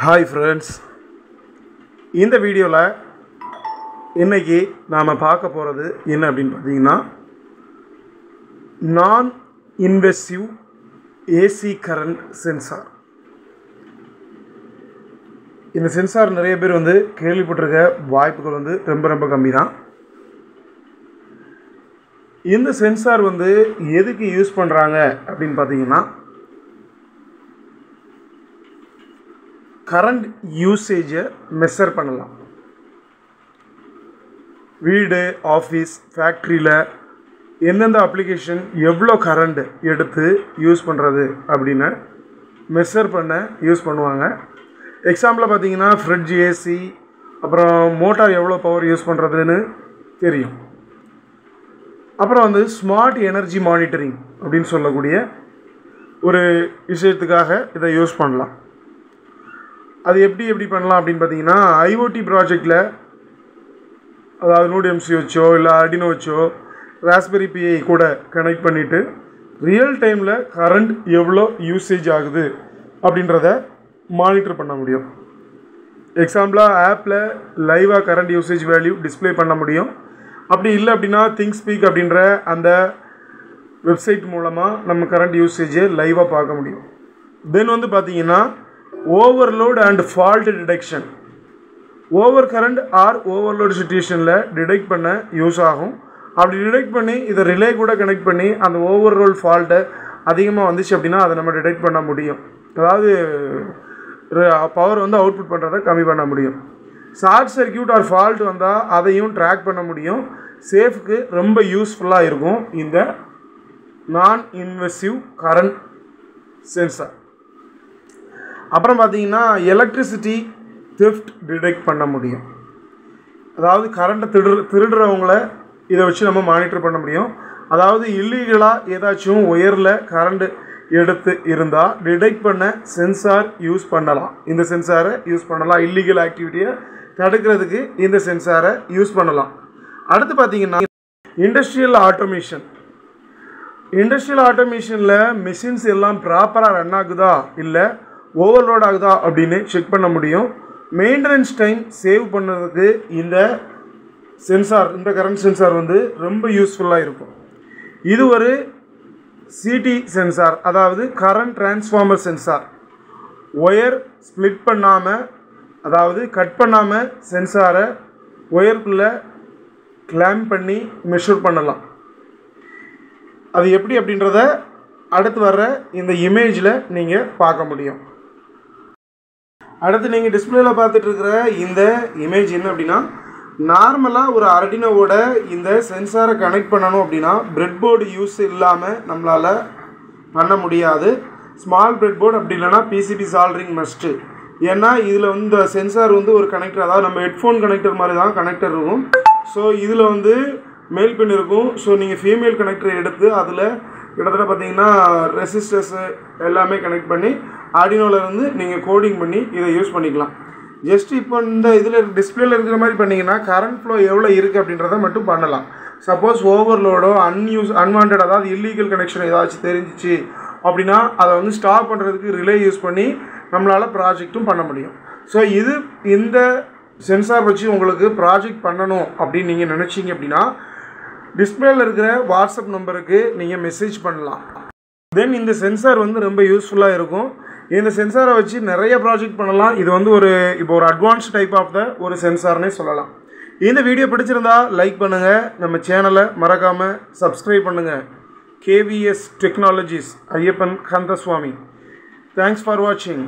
Hi friends, இந்த வீடியோல இன்னைக்கு நாம பார்க்க போறது என்ன அப்படினு பாத்தீங்கன்னா நான் இன்வெசிவ் AC current sensor. இந்த சென்சார் நிறைய பேர் வந்து கேள்விப்பட்டிருக்க வாய்ப்புகள் வந்து ரொம்ப கம்மி தான். இந்த சென்சார் வந்து எதுக்கு யூஸ் பண்றாங்க அப்படினு பாத்தீங்கன்னா current usage measure பண்ணலாம். வீடு, ஆபீஸ், ஃபேக்டரியில எந்தெந்த அப்ளிகேஷன் எவ்வளோ கரண்ட் எடுத்து யூஸ் பண்ணுறது அப்படின்னு மெஷர் பண்ண யூஸ் பண்ணுவாங்க. எக்ஸாம்பிளாக பார்த்தீங்கன்னா ஃப்ரிட்ஜ், ஏசி, அப்புறம் மோட்டார் எவ்வளோ பவர் யூஸ் பண்ணுறதுன்னு தெரியும். அப்புறம் வந்து ஸ்மார்ட் எனர்ஜி மானிட்டரிங் அப்படின்னு சொல்லக்கூடிய ஒரு விஷயத்துக்காக இதை யூஸ் பண்ணலாம். அது எப்படி பண்ணலாம் அப்படின்னு பார்த்தீங்கன்னா IoT ப்ராஜெக்டில், அதாவது நோட் எம்சி வச்சோ இல்லை ஆர்டினோ வச்சோ ராஸ்பெரி பி கூட கனெக்ட் பண்ணிவிட்டு ரியல் டைமில் கரண்ட் எவ்வளோ யூசேஜ் ஆகுது அப்படின்றத மானிட்டர் பண்ண முடியும். எக்ஸாம்பிளாக ஆப்பில் லைவாக கரண்ட் யூசேஜ் வேல்யூ டிஸ்பிளே பண்ண முடியும். அப்படி இல்லை அப்படின்னா திங்ஸ்பீக் அப்படின்ற அந்த வெப்சைட் மூலமாக நம்ம கரண்ட் யூசேஜை லைவாக பார்க்க முடியும். தென் வந்து பார்த்தீங்கன்னா overload and fault detection, over current or overload சுச்சுவேஷனில் டிடெக்ட் பண்ண யூஸ் ஆகும். அப்படி டிடெக்ட் பண்ணி இதை ரிலே கூட கனெக்ட் பண்ணி அந்த ஓவர்லோட் ஃபால்ட்டை அதிகமாக வந்துச்சு அப்படின்னா அதை நம்ம டிடெக்ட் பண்ண முடியும். அதாவது பவர் வந்து அவுட்புட் பண்ணுறதை கம்மி பண்ண முடியும். ஷார்ட் சர்க்கியூட் ஆர் ஃபால்ட் வந்தால் அதையும் ட்ராக் பண்ண முடியும். சேஃப்க்கு ரொம்ப யூஸ்ஃபுல்லாக இருக்கும் இந்த நான் இன்வெசிவ் கரண்ட் சென்சார். அப்புறம் பார்த்தீங்கன்னா எலக்ட்ரிசிட்டி தெஃப்ட் டிடெக்ட் பண்ண முடியும். அதாவது கரண்ட்டை திருடுறவங்கள இதை வச்சு நம்ம மானிட்டர் பண்ண முடியும். அதாவது இல்லீகலாக ஏதாச்சும் ஒயரில் கரண்ட் எடுத்து இருந்தால் டிடெக்ட் பண்ண சென்சார் யூஸ் பண்ணலாம். இந்த சென்சாரை யூஸ் பண்ணலாம். இல்லீகல் ஆக்டிவிட்டியை தடுக்கிறதுக்கு இந்த சென்சாரை யூஸ் பண்ணலாம். அடுத்து பார்த்தீங்கன்னா இண்டஸ்ட்ரியல் ஆட்டோமேஷன். இண்டஸ்ட்ரியல் ஆட்டோமேஷனில் மிஷின்ஸ் எல்லாம் ப்ராப்பராக ரன் ஆகுதா இல்லை ஓவர்லோட் ஆகுதா அப்படின்னு செக் பண்ண முடியும். மெயின்டெனன்ஸ் டைம் சேவ் பண்ணுறதுக்கு இந்த சென்சார், இந்த கரண்ட் சென்சார் வந்து ரொம்ப யூஸ்ஃபுல்லாக இருக்கும். இது ஒரு CT சென்சார், அதாவது current transformer sensor. Wire split பண்ணாமல், அதாவது கட் பண்ணாமல் சென்சாரை ஒயருக்குள்ளே கிளாம்ப் பண்ணி மெஷர் பண்ணலாம். அது எப்படி அப்படின்றத அடுத்து வர்ற இந்த இமேஜில் நீங்கள் பார்க்க முடியும். அடுத்து நீங்கள் டிஸ்பிளேயில் பார்த்துட்டு இருக்கிற இந்த இமேஜ் என்ன அப்படின்னா, நார்மலாக ஒரு ஆர்டினோவோட இந்த சென்சாரை கனெக்ட் பண்ணணும் அப்படின்னா பிரெட் போர்டு யூஸ் இல்லாமல் நம்மளால் பண்ண முடியாது. ஸ்மால் பிரெட் போர்டு அப்படி இல்லைனா PCB சால்டரிங் மஸ்ட்டு. ஏன்னா இதில் வந்து இந்த சென்சார் வந்து ஒரு கனெக்டர், அதாவது நம்ம ஹெட்ஃபோன் கனெக்டர் மாதிரி தான் கனெக்டர் இருக்கும். ஸோ இதில் வந்து மேல் பின் இருக்கும். ஸோ நீங்கள் ஃபீமேல் கனெக்டர் எடுத்து அதில் கிட்டத்தட்ட பார்த்தீங்கன்னா ரெசிஸ்டர்ஸு எல்லாமே கனெக்ட் பண்ணி ஆர்டினோவிலேருந்து நீங்கள் கோடிங் பண்ணி இதை யூஸ் பண்ணிக்கலாம். ஜஸ்ட் இப்போ இந்த இதில் டிஸ்பிளேல இருக்கிற மாதிரி பண்ணிங்கன்னா கரண்ட் ஃப்ளோ எவ்வளோ இருக்குது அப்படின்றத மட்டும் பண்ணலாம். சப்போஸ் ஓவர்லோடோ அன்வான்ட், அதாவது இல்லீகல் கனெக்ஷன் ஏதாச்சும் தெரிஞ்சிச்சு அப்படின்னா அதை வந்து ஸ்டாப் பண்ணுறதுக்கு ரிலே யூஸ் பண்ணி நம்மளால் ப்ராஜெக்ட்டும் பண்ண முடியும். ஸோ இந்த சென்சார் வச்சு உங்களுக்கு ப்ராஜெக்ட் பண்ணணும் அப்படின்னு நீங்கள் நினச்சிங்க அப்படின்னா டிஸ்பிளேல இருக்கிற வாட்ஸ்அப் நம்பருக்கு நீங்கள் மெசேஜ் பண்ணலாம். தென் இந்த சென்சார் வந்து ரொம்ப யூஸ்ஃபுல்லாக இருக்கும். இந்த சென்சாரை வச்சு நிறைய ப்ராஜெக்ட் பண்ணலாம். இது வந்து இப்போ ஒரு அட்வான்ஸ் டைப் ஆஃப் ஒரு சென்சார்னே சொல்லலாம். இந்த வீடியோ பிடிச்சிருந்தா லைக் பண்ணுங்கள். நம்ம சேனலை மறக்காமல் சப்ஸ்கிரைப் பண்ணுங்கள். KVS technologies Ayyappan Kandaswamy. Thanks for வாட்சிங்.